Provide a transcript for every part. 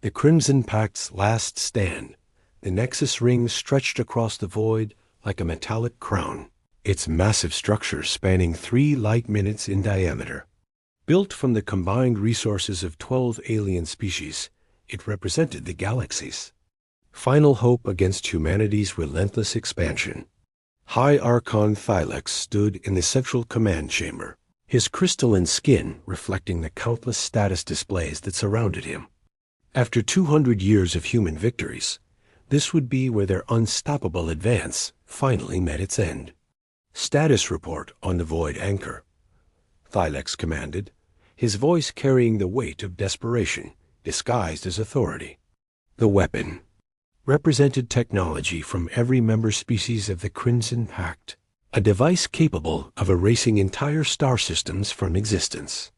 The Crimson Pact's last stand. The Nexus ring stretched across the void like a metallic crown, its massive structure spanning 3 light minutes in diameter. Built from the combined resources of 12 alien species, it represented the galaxy's final hope against humanity's relentless expansion. High Archon Thylex stood in the central command chamber, his crystalline skin reflecting the countless status displays that surrounded him. After 200 years of human victories, this would be where their unstoppable advance finally met its end. Status report on the Void Anchor, Thylex commanded, his voice carrying the weight of desperation, disguised as authority. The weapon represented technology from every member species of the Crimson Pact, a device capable of erasing entire star systems from existence.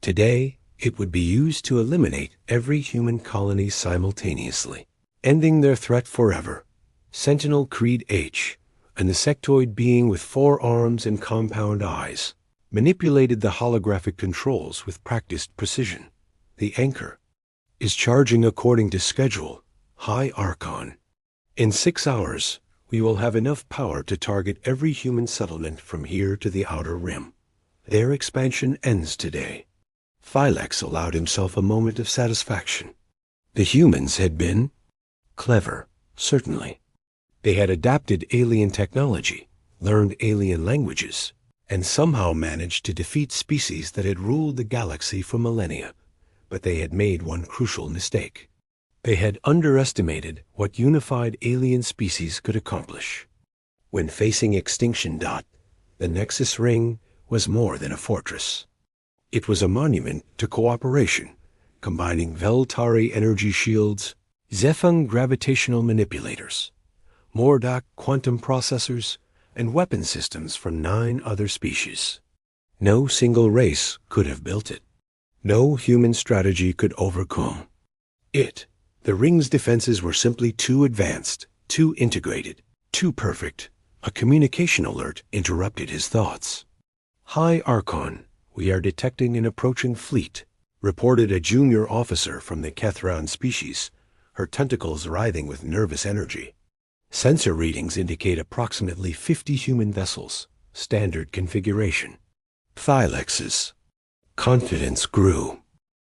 Today, it would be used to eliminate every human colony simultaneously, ending their threat forever. Sentinel Creed H, an insectoid being with 4 arms and compound eyes, manipulated the holographic controls with practiced precision. The Anchor is charging according to schedule, High Archon. In 6 hours, we will have enough power to target every human settlement from here to the Outer Rim. Their expansion ends today. Thylex allowed himself a moment of satisfaction. The humans had been clever, certainly. They had adapted alien technology, learned alien languages, and somehow managed to defeat species that had ruled the galaxy for millennia. But they had made one crucial mistake. They had underestimated what unified alien species could accomplish. When facing extinction, the Nexus Ring was more than a fortress. It was a monument to cooperation, combining Veltari energy shields, Zephang gravitational manipulators, Mordak quantum processors, and weapon systems from 9 other species. No single race could have built it. No human strategy could overcome it. The ring's defenses were simply too advanced, too integrated, too perfect. A communication alert interrupted his thoughts. High Archon, we are detecting an approaching fleet, reported a junior officer from the Kethran species, her tentacles writhing with nervous energy. Sensor readings indicate approximately 50 human vessels, standard configuration. Thylex's confidence grew.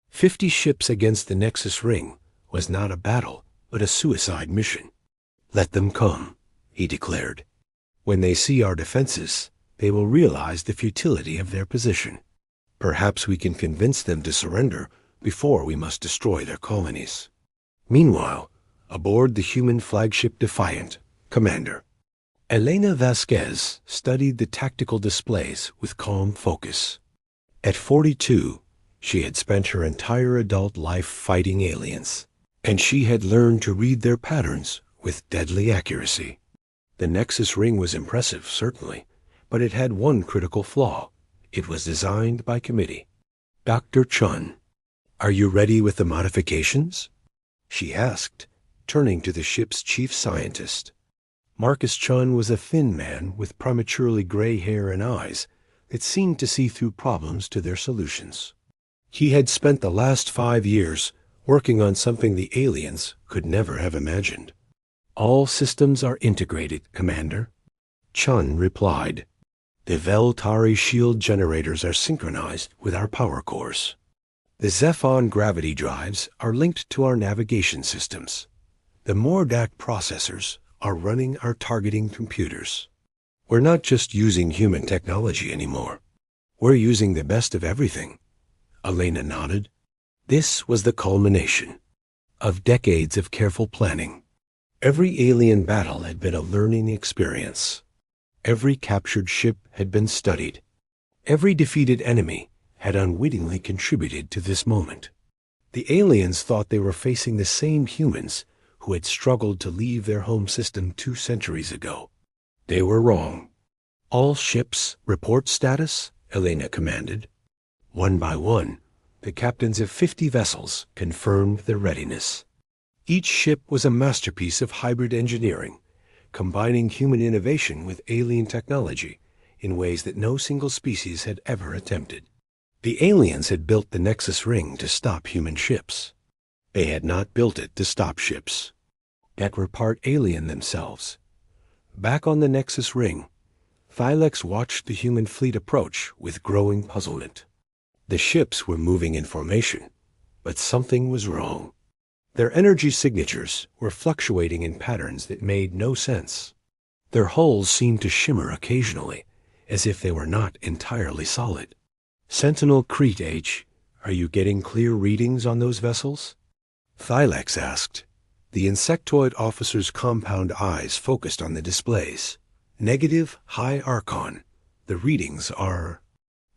50 ships against the Nexus Ring was not a battle, but a suicide mission. Let them come, he declared. When they see our defenses, they will realize the futility of their position. Perhaps we can convince them to surrender before we must destroy their colonies. Meanwhile, aboard the human flagship Defiant, Commander Elena Vasquez studied the tactical displays with calm focus. At 42, she had spent her entire adult life fighting aliens, and she had learned to read their patterns with deadly accuracy. The Nexus Ring was impressive, certainly, but it had one critical flaw. It was designed by committee. Dr. Chun, are you ready with the modifications? She asked, turning to the ship's chief scientist. Marcus Chun was a thin man with prematurely gray hair and eyes that seemed to see through problems to their solutions. He had spent the last 5 years working on something the aliens could never have imagined. All systems are integrated, Commander. Chun replied. The Veltari shield generators are synchronized with our power cores. The Zephon gravity drives are linked to our navigation systems. The Mordak processors are running our targeting computers. We're not just using human technology anymore. We're using the best of everything. Elena nodded. This was the culmination of decades of careful planning. Every alien battle had been a learning experience. Every captured ship had been studied. Every defeated enemy had unwittingly contributed to this moment. The aliens thought they were facing the same humans who had struggled to leave their home system 2 centuries ago. They were wrong. All ships report status, Elena commanded. One by one, the captains of 50 vessels confirmed their readiness. Each ship was a masterpiece of hybrid engineering, combining human innovation with alien technology in ways that no single species had ever attempted. The aliens had built the Nexus Ring to stop human ships. They had not built it to stop ships that were part alien themselves. Back on the Nexus ring, Thylex watched the human fleet approach with growing puzzlement. The ships were moving in formation, but something was wrong. Their energy signatures were fluctuating in patterns that made no sense. Their hulls seemed to shimmer occasionally, as if they were not entirely solid. Sentinel Crete H, are you getting clear readings on those vessels? Thylex asked. The insectoid officer's compound eyes focused on the displays. Negative high Archon. The readings are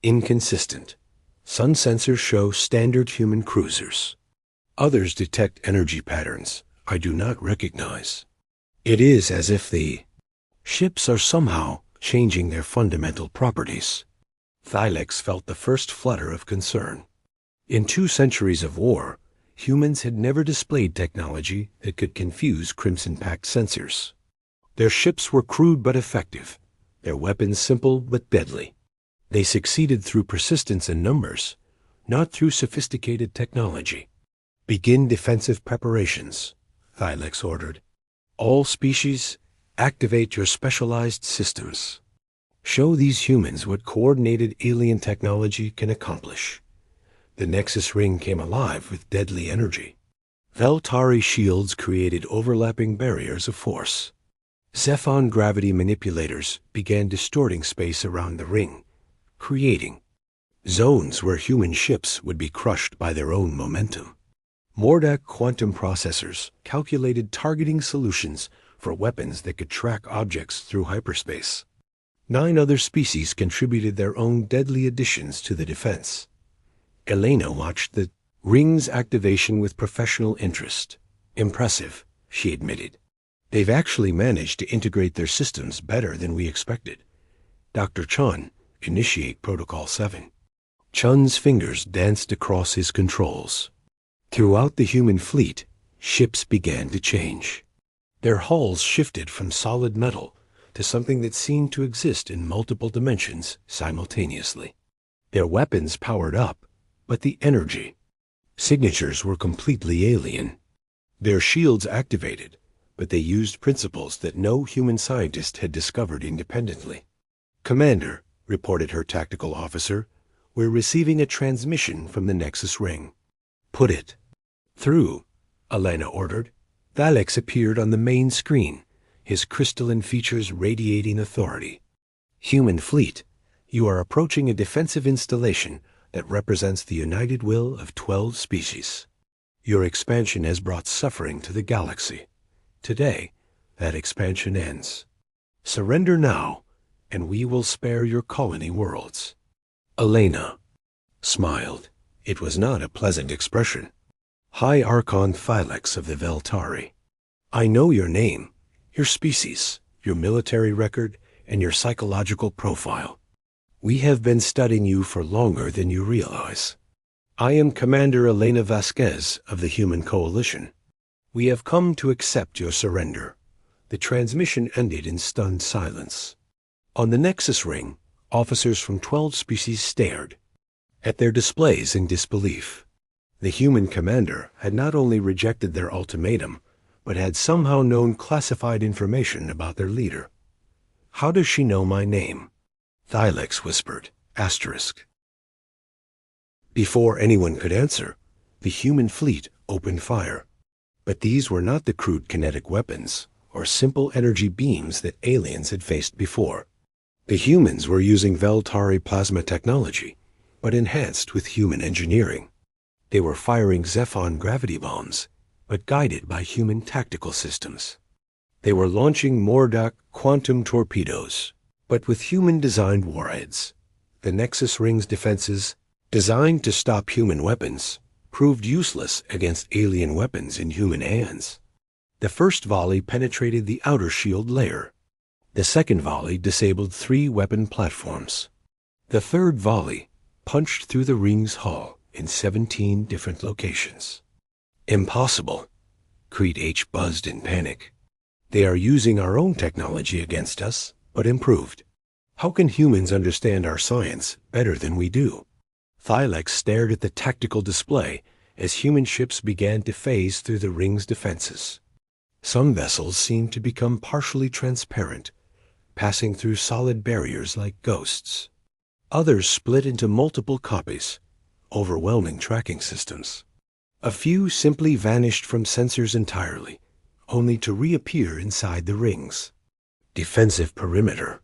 inconsistent. Some sensors show standard human cruisers. Others detect energy patterns I do not recognize. It is as if the ships are somehow changing their fundamental properties. Thylex felt the first flutter of concern. In 2 centuries of war, humans had never displayed technology that could confuse Crimson-Pact sensors. Their ships were crude but effective, their weapons simple but deadly. They succeeded through persistence in numbers, not through sophisticated technology. Begin defensive preparations, Thylex ordered. All species, activate your specialized systems. Show these humans what coordinated alien technology can accomplish. The Nexus ring came alive with deadly energy. Veltari shields created overlapping barriers of force. Zephon gravity manipulators began distorting space around the ring, creating zones where human ships would be crushed by their own momentum. Mordak quantum processors calculated targeting solutions for weapons that could track objects through hyperspace. 9 other species contributed their own deadly additions to the defense. Elena watched the ring's activation with professional interest. Impressive, she admitted. They've actually managed to integrate their systems better than we expected. Dr. Chun, initiate Protocol 7. Chun's fingers danced across his controls. Throughout the human fleet, ships began to change. Their hulls shifted from solid metal to something that seemed to exist in multiple dimensions simultaneously. Their weapons powered up, but the energy signatures were completely alien. Their shields activated, but they used principles that no human scientist had discovered independently. Commander, reported her tactical officer, we're receiving a transmission from the Nexus ring. Put it through, Elena ordered. Thylex appeared on the main screen, his crystalline features radiating authority. Human fleet, you are approaching a defensive installation that represents the united will of 12 species. Your expansion has brought suffering to the galaxy. Today, that expansion ends. Surrender now, and we will spare your colony worlds. Elena smiled. It was not a pleasant expression. High Archon Thylex of the Veltari. I know your name, your species, your military record, and your psychological profile. We have been studying you for longer than you realize. I am Commander Elena Vasquez of the Human Coalition. We have come to accept your surrender. The transmission ended in stunned silence. On the Nexus ring, officers from 12 species stared at their displays in disbelief. The human commander had not only rejected their ultimatum, but had somehow known classified information about their leader. How does she know my name? Thylex whispered, asterisk. Before anyone could answer, the human fleet opened fire. But these were not the crude kinetic weapons or simple energy beams that aliens had faced before. The humans were using Veltari plasma technology, but enhanced with human engineering. They were firing Zephon gravity bombs, but guided by human tactical systems. They were launching Mordak quantum torpedoes, but with human-designed warheads. The Nexus ring's defenses, designed to stop human weapons, proved useless against alien weapons in human hands. The first volley penetrated the outer shield layer. The second volley disabled 3 weapon platforms. The third volley punched through the ring's hull in 17 different locations. Impossible, Crete H buzzed in panic. They are using our own technology against us, but improved. How can humans understand our science better than we do? Thylex stared at the tactical display as human ships began to phase through the ring's defenses. Some vessels seemed to become partially transparent, passing through solid barriers like ghosts. Others split into multiple copies, overwhelming tracking systems. A few simply vanished from sensors entirely, only to reappear inside the rings. Defensive perimeter.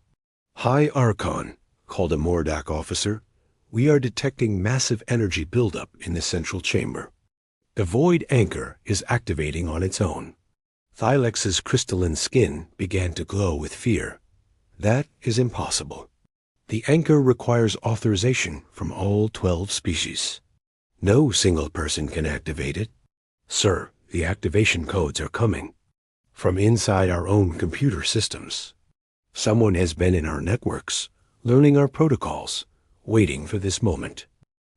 High Archon, called a Mordak officer, we are detecting massive energy buildup in the central chamber. The void anchor is activating on its own. Thylex's crystalline skin began to glow with fear. That is impossible. The anchor requires authorization from all 12 species. No single person can activate it. Sir, the activation codes are coming. From inside our own computer systems. Someone has been in our networks, learning our protocols, waiting for this moment.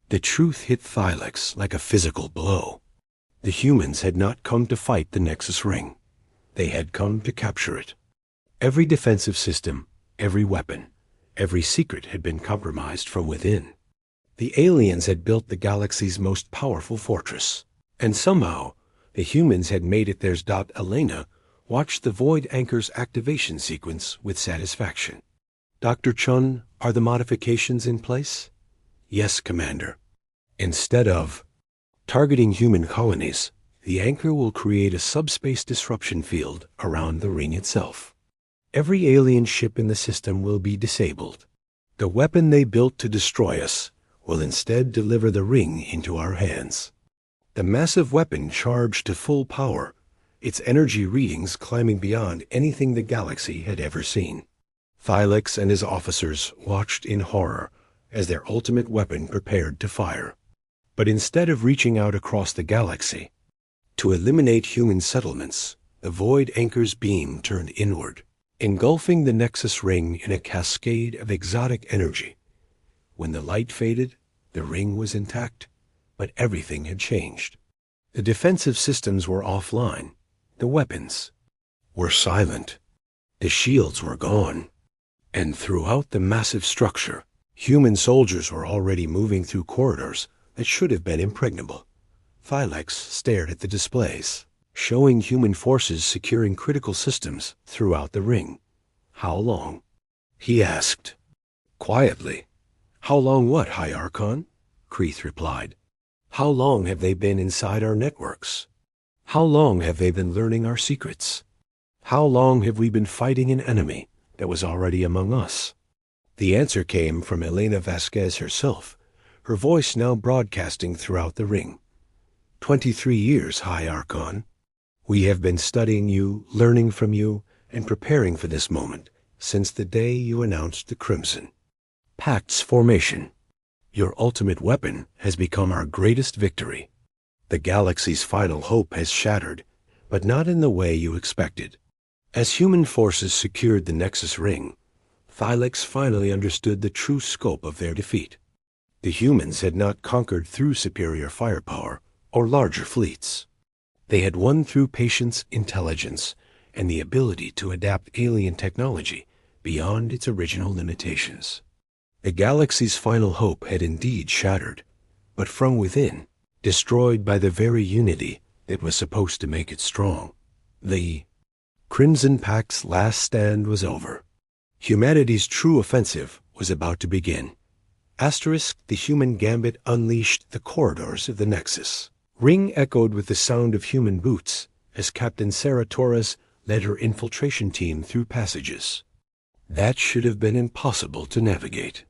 The truth hit Thylex like a physical blow. The humans had not come to fight the Nexus Ring. They had come to capture it. Every defensive system, every weapon, every secret had been compromised from within. The aliens had built the galaxy's most powerful fortress, and somehow the humans had made it theirs. Elena watched the Void Anchor's activation sequence with satisfaction. Dr. Chun, are the modifications in place? Yes, Commander. Instead of targeting human colonies, the anchor will create a subspace disruption field around the ring itself. Every alien ship in the system will be disabled. The weapon they built to destroy us will instead deliver the ring into our hands. The massive weapon charged to full power, its energy readings climbing beyond anything the galaxy had ever seen. Thylex and his officers watched in horror as their ultimate weapon prepared to fire. But instead of reaching out across the galaxy to eliminate human settlements, the Void Anchor's beam turned inward, engulfing the Nexus Ring in a cascade of exotic energy. When the light faded, the ring was intact, but everything had changed. The defensive systems were offline. The weapons were silent. The shields were gone. And throughout the massive structure, human soldiers were already moving through corridors that should have been impregnable. Thylex stared at the displays, showing human forces securing critical systems throughout the ring. How long? He asked. Quietly. How long what, High Archon? Kreeth replied. How long have they been inside our networks? How long have they been learning our secrets? How long have we been fighting an enemy that was already among us? The answer came from Elena Vasquez herself, her voice now broadcasting throughout the ring. 23 years, High Archon. We have been studying you, learning from you, and preparing for this moment since the day you announced the Crimson Pact's formation. Your ultimate weapon has become our greatest victory. The galaxy's final hope has shattered, but not in the way you expected. As human forces secured the Nexus Ring, Thylex finally understood the true scope of their defeat. The humans had not conquered through superior firepower or larger fleets. They had won through patience, intelligence, and the ability to adapt alien technology beyond its original limitations. The galaxy's final hope had indeed shattered, but from within, destroyed by the very unity that was supposed to make it strong. The Crimson Pact's last stand was over. Humanity's true offensive was about to begin. Asterisk, the human gambit unleashed the corridors of the Nexus. Ring echoed with the sound of human boots as Captain Sarah Torres led her infiltration team through passages that should have been impossible to navigate.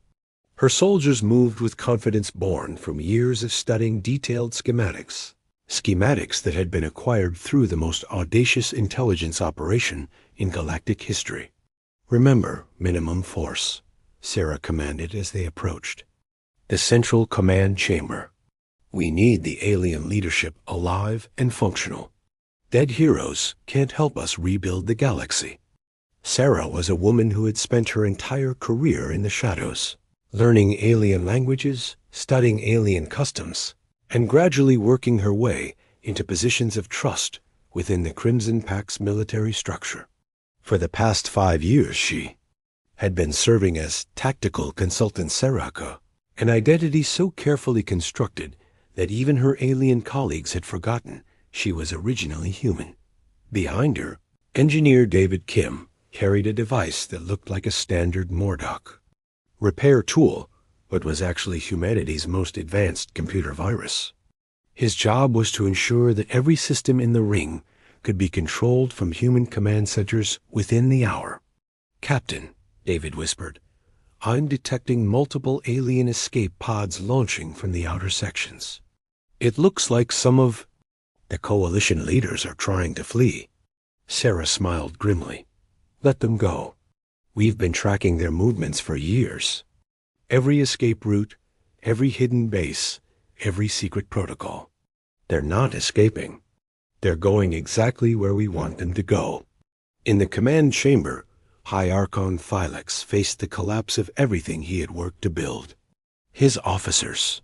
Her soldiers moved with confidence born from years of studying detailed schematics that had been acquired through the most audacious intelligence operation in galactic history. Remember minimum force, Sarah commanded as they approached. The central command chamber. We need the alien leadership alive and functional. Dead heroes can't help us rebuild the galaxy. Sarah was a woman who had spent her entire career in the shadows, learning alien languages, studying alien customs, and gradually working her way into positions of trust within the Crimson Pact's military structure. For the past 5 years she had been serving as tactical consultant Saraka, an identity so carefully constructed that even her alien colleagues had forgotten she was originally human. Behind her, engineer David Kim carried a device that looked like a standard Mordock repair tool, but was actually humanity's most advanced computer virus. His job was to ensure that every system in the ring could be controlled from human command centers within the hour. "Captain," David whispered, "I'm detecting multiple alien escape pods launching from the outer sections. It looks like some of the coalition leaders are trying to flee." Sarah smiled grimly. "Let them go. We've been tracking their movements for years. Every escape route, every hidden base, every secret protocol. They're not escaping. They're going exactly where we want them to go." In the command chamber, High Archon Thylex faced the collapse of everything he had worked to build. His officers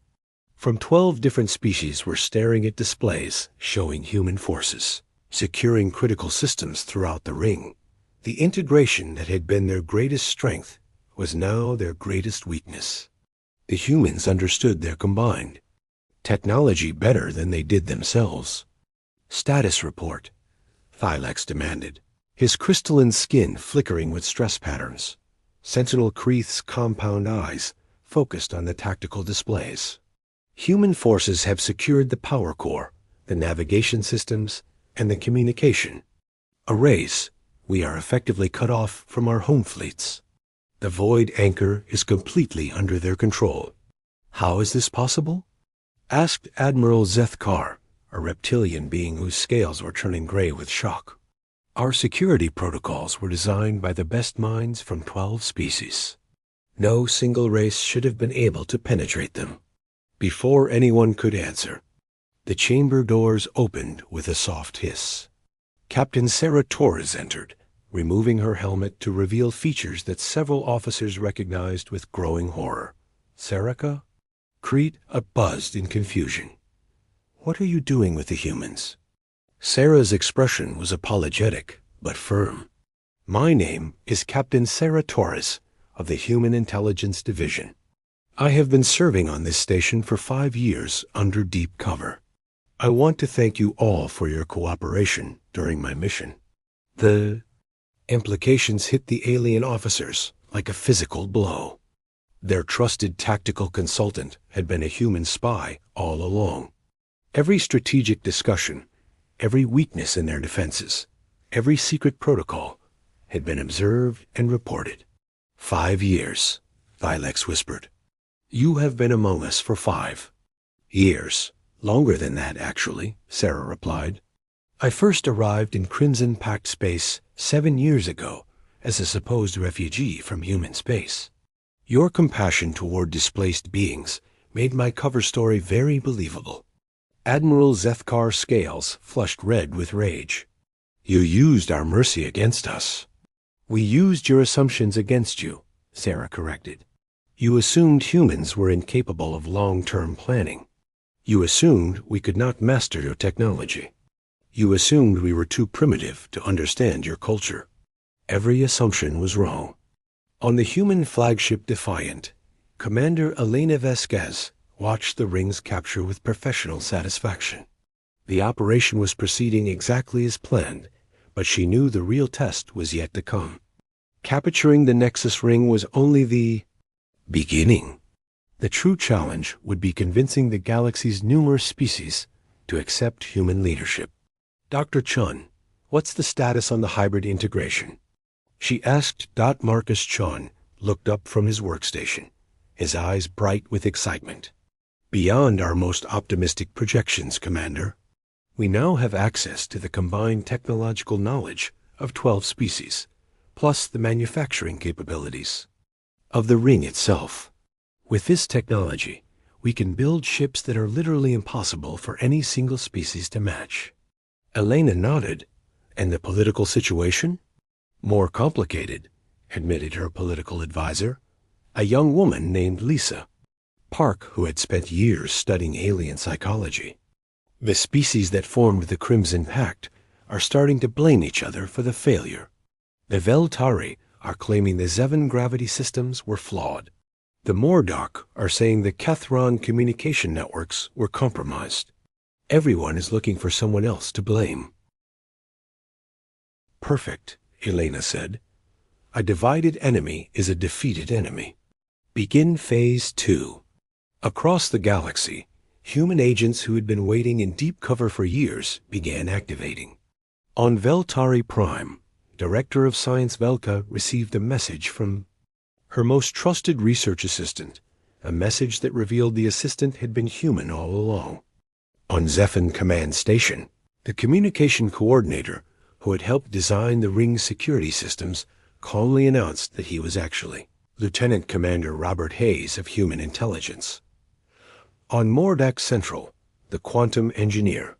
from 12 different species were staring at displays showing human forces, securing critical systems throughout the ring. The integration that had been their greatest strength was now their greatest weakness. The humans understood their combined technology better than they did themselves. "Status report," Thylex demanded, his crystalline skin flickering with stress patterns. Sentinel Kreeth's compound eyes focused on the tactical displays. "Human forces have secured the power core, the navigation systems, and the communication arrays. We are effectively cut off from our home fleets. The Void Anchor is completely under their control." "How is this possible?" asked Admiral Zethkar, a reptilian being whose scales were turning gray with shock. "Our security protocols were designed by the best minds from 12 species. No single race should have been able to penetrate them." Before anyone could answer, the chamber doors opened with a soft hiss. Captain Sarah Torres entered, removing her helmet to reveal features that several officers recognized with growing horror. "Sarika?" Kreet buzzed in confusion. "What are you doing with the humans?" Sarah's expression was apologetic, but firm. "My name is Captain Sarah Torres of the Human Intelligence Division. I have been serving on this station for 5 years under deep cover. I want to thank you all for your cooperation during my mission." The implications hit the alien officers like a physical blow. Their trusted tactical consultant had been a human spy all along. Every strategic discussion, every weakness in their defenses, every secret protocol had been observed and reported. 5 years, Thylex whispered. "You have been among us for 5 years. Longer than that, actually," Sarah replied. "I first arrived in Crimson Pact space 7 years ago as a supposed refugee from human space. Your compassion toward displaced beings made my cover story very believable." Admiral Zethkar's scales flushed red with rage. "You used our mercy against us." "We used your assumptions against you," Sarah corrected. "You assumed humans were incapable of long-term planning. You assumed we could not master your technology. You assumed we were too primitive to understand your culture. Every assumption was wrong." On the human flagship Defiant, Commander Elena Vasquez watched the ring's capture with professional satisfaction. The operation was proceeding exactly as planned, but she knew the real test was yet to come. Capturing the Nexus ring was only the beginning. The true challenge would be convincing the galaxy's numerous species to accept human leadership. "Dr. Chun, what's the status on the hybrid integration?" she asked. Marcus Chun looked up from his workstation, his eyes bright with excitement. "Beyond our most optimistic projections, Commander. We now have access to the combined technological knowledge of 12 species, plus the manufacturing capabilities of the ring itself. With this technology, we can build ships that are literally impossible for any single species to match." Elena nodded. "And the political situation?" "More complicated," admitted her political advisor, a young woman named Lisa Park, who had spent years studying alien psychology. "The species that formed the Crimson Pact are starting to blame each other for the failure. The Veltari are claiming the Zevon gravity systems were flawed. The Mordock are saying the Kethron communication networks were compromised. Everyone is looking for someone else to blame. Perfect, Elena said. A divided enemy is a defeated enemy. Begin Phase 2. Across the galaxy, human agents who had been waiting in deep cover for years began activating. On Veltari Prime, Director of Science Velka received a message from her most trusted research assistant, a message that revealed the assistant had been human all along. On Zephan Command Station, the communication coordinator, who had helped design the ring's security systems, calmly announced that he was actually Lieutenant Commander Robert Hayes of Human Intelligence. On Mordax Central, the quantum engineer,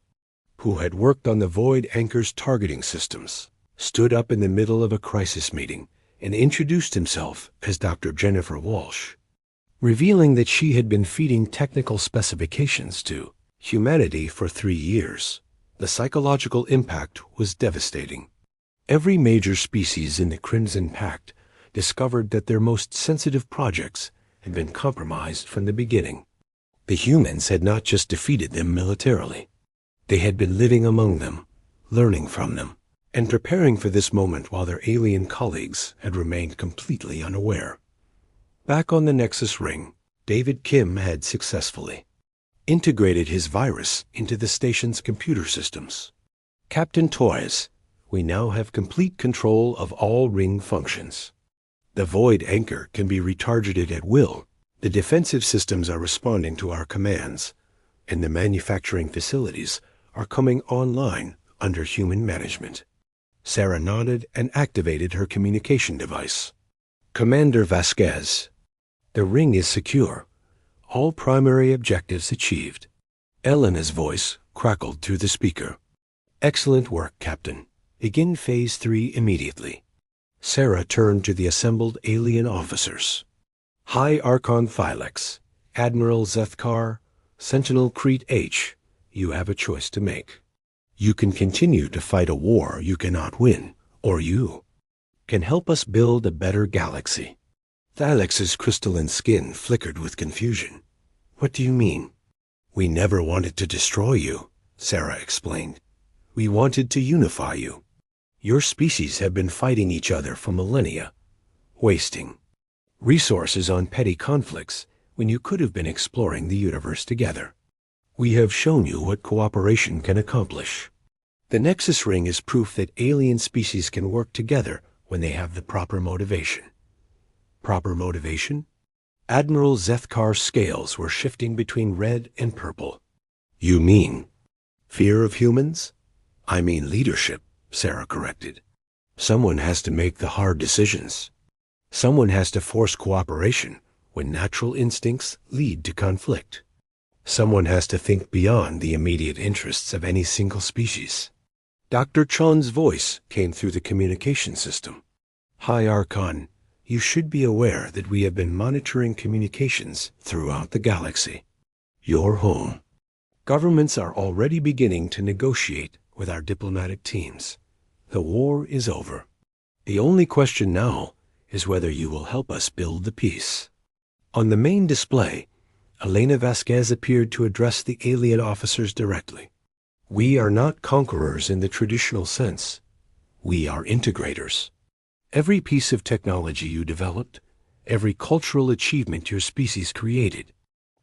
who had worked on the Void Anchor's targeting systems, stood up in the middle of a crisis meeting and introduced himself as Dr. Jennifer Walsh, revealing that she had been feeding technical specifications to humanity for 3 years. The psychological impact was devastating. Every major species in the Crimson Pact discovered that their most sensitive projects had been compromised from the beginning. The humans had not just defeated them militarily. They had been living among them, learning from them, and preparing for this moment while their alien colleagues had remained completely unaware. Back on the Nexus Ring, David Kim had successfully integrated his virus into the station's computer systems. Captain Torres, we now have complete control of all ring functions. The Void Anchor can be retargeted at will. The defensive systems are responding to our commands, and the manufacturing facilities are coming online under human management. Sarah nodded and activated her communication device. Commander Vasquez, the ring is secure. All primary objectives achieved. Elena's voice crackled through the speaker. Excellent work, Captain. Begin Phase 3 immediately. Sarah turned to the assembled alien officers. High Archon Thylex, Admiral Zethkar, Sentinel Crete H, you have a choice to make. You can continue to fight a war you cannot win, or you can help us build a better galaxy. Thylex's crystalline skin flickered with confusion. What do you mean? We never wanted to destroy you, Sarah explained. We wanted to unify you. Your species have been fighting each other for millennia, wasting resources on petty conflicts when you could have been exploring the universe together. We have shown you what cooperation can accomplish. The Nexus Ring is proof that alien species can work together when they have the proper motivation. Proper motivation? Admiral Zethkar's scales were shifting between red and purple. You mean fear of humans? I mean leadership, Sarah corrected. Someone has to make the hard decisions. Someone has to force cooperation when natural instincts lead to conflict. Someone has to think beyond the immediate interests of any single species. Dr. Chon's voice came through the communication system. High Archon, you should be aware that we have been monitoring communications throughout the galaxy. Your home. Governments are already beginning to negotiate with our diplomatic teams. The war is over. The only question now is whether you will help us build the peace. On the main display, Elena Vasquez appeared to address the alien officers directly. We are not conquerors in the traditional sense. We are integrators. Every piece of technology you developed, every cultural achievement your species created,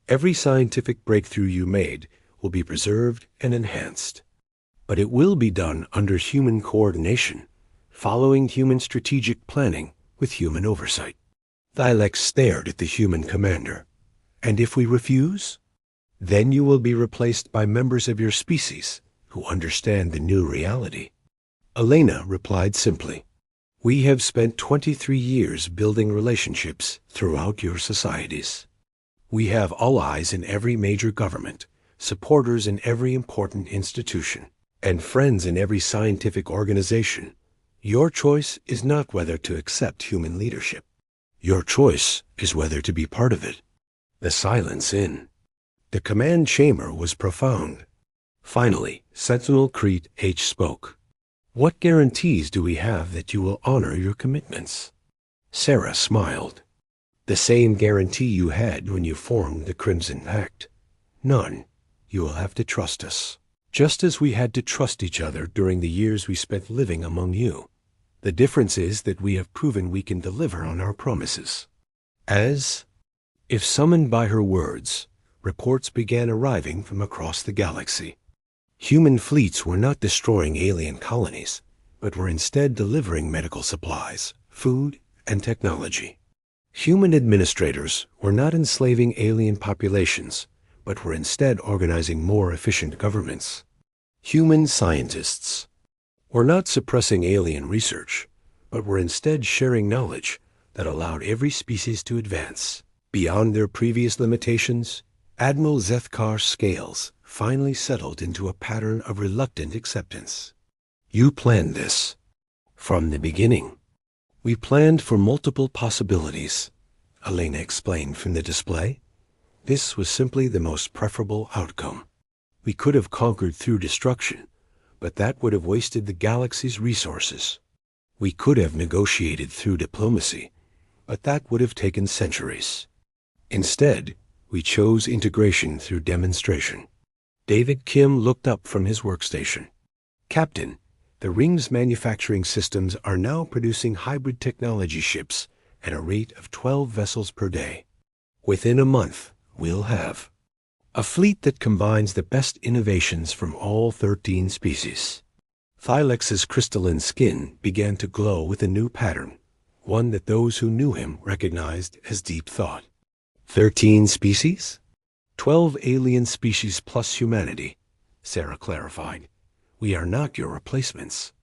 every scientific breakthrough you made will be preserved and enhanced. But it will be done under human coordination, following human strategic planning with human oversight. Thylex stared at the human commander. And if we refuse? Then you will be replaced by members of your species who understand the new reality. Elena replied simply, we have spent 23 years building relationships throughout your societies. We have allies in every major government, supporters in every important institution, and friends in every scientific organization. Your choice is not whether to accept human leadership. Your choice is whether to be part of it. The silence in the command chamber was profound. Finally, Sentinel Crete H spoke. What guarantees do we have that you will honor your commitments? Sarah smiled. The same guarantee you had when you formed the Crimson Pact. None. You will have to trust us. Just as we had to trust each other during the years we spent living among you. The difference is that we have proven we can deliver on our promises. If summoned by her words, reports began arriving from across the galaxy. Human fleets were not destroying alien colonies, but were instead delivering medical supplies, food, and technology. Human administrators were not enslaving alien populations, but were instead organizing more efficient governments. Human scientists were not suppressing alien research, but were instead sharing knowledge that allowed every species to advance. Beyond their previous limitations, Admiral Zethkar's scales finally settled into a pattern of reluctant acceptance. You planned this. From the beginning. We planned for multiple possibilities, Elena explained from the display. This was simply the most preferable outcome. We could have conquered through destruction, but that would have wasted the galaxy's resources. We could have negotiated through diplomacy, but that would have taken centuries. Instead, we chose integration through demonstration. David Kim looked up from his workstation. Captain, the Ring's manufacturing systems are now producing hybrid technology ships at a rate of 12 vessels per day. Within a month, we'll have a fleet that combines the best innovations from all 13 species. Thylex's crystalline skin began to glow with a new pattern, one that those who knew him recognized as deep thought. 13 species? 12 alien species plus humanity, Sarah clarified. We are not your replacements.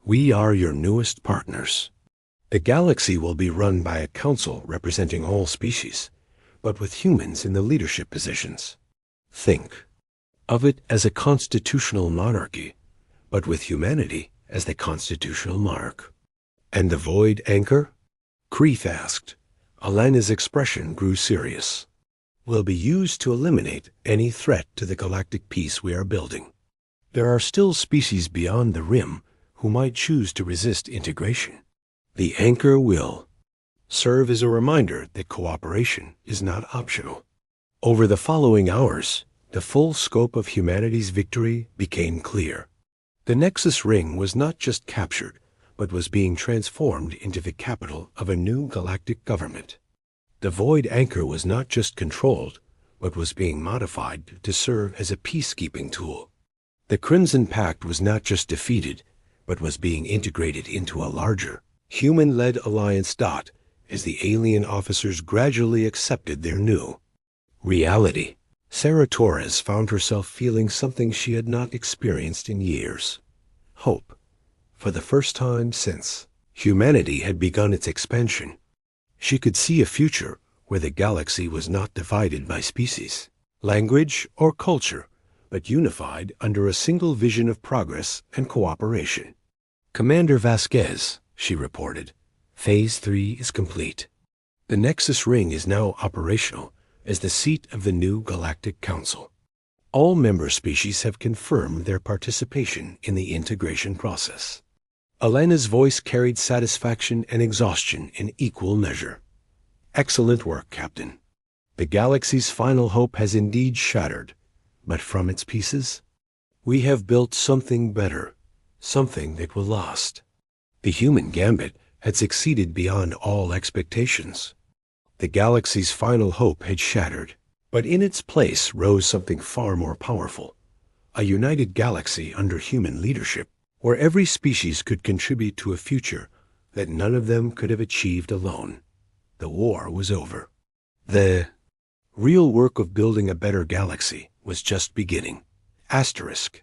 We are your newest partners. The galaxy will be run by a council representing all species, but with humans in the leadership positions. Think of it as a constitutional monarchy, but with humanity as the constitutional monarch. And the void anchor? Kreeth asked. Alana's expression grew serious. Will be used to eliminate any threat to the galactic peace we are building. There are still species beyond the rim who might choose to resist integration. The anchor will serve as a reminder that cooperation is not optional. Over the following hours, the full scope of humanity's victory became clear. The Nexus Ring was not just captured, but was being transformed into the capital of a new galactic government. The void anchor was not just controlled, but was being modified to serve as a peacekeeping tool. The Crimson Pact was not just defeated, but was being integrated into a larger, human-led alliance. As the alien officers gradually accepted their new reality, Sarah Torres found herself feeling something she had not experienced in years. Hope. For the first time since humanity had begun its expansion, she could see a future where the galaxy was not divided by species, language, or culture, but unified under a single vision of progress and cooperation. Commander Vasquez, she reported, Phase 3 is complete. The Nexus Ring is now operational as the seat of the new Galactic Council. All member species have confirmed their participation in the integration process. Elena's voice carried satisfaction and exhaustion in equal measure. Excellent work, Captain. The galaxy's final hope has indeed shattered, but from its pieces, we have built something better, something that will last. The human gambit had succeeded beyond all expectations. The galaxy's final hope had shattered, but in its place rose something far more powerful, a united galaxy under human leadership, where every species could contribute to a future that none of them could have achieved alone. The war was over. The real work of building a better galaxy was just beginning. Asterisk.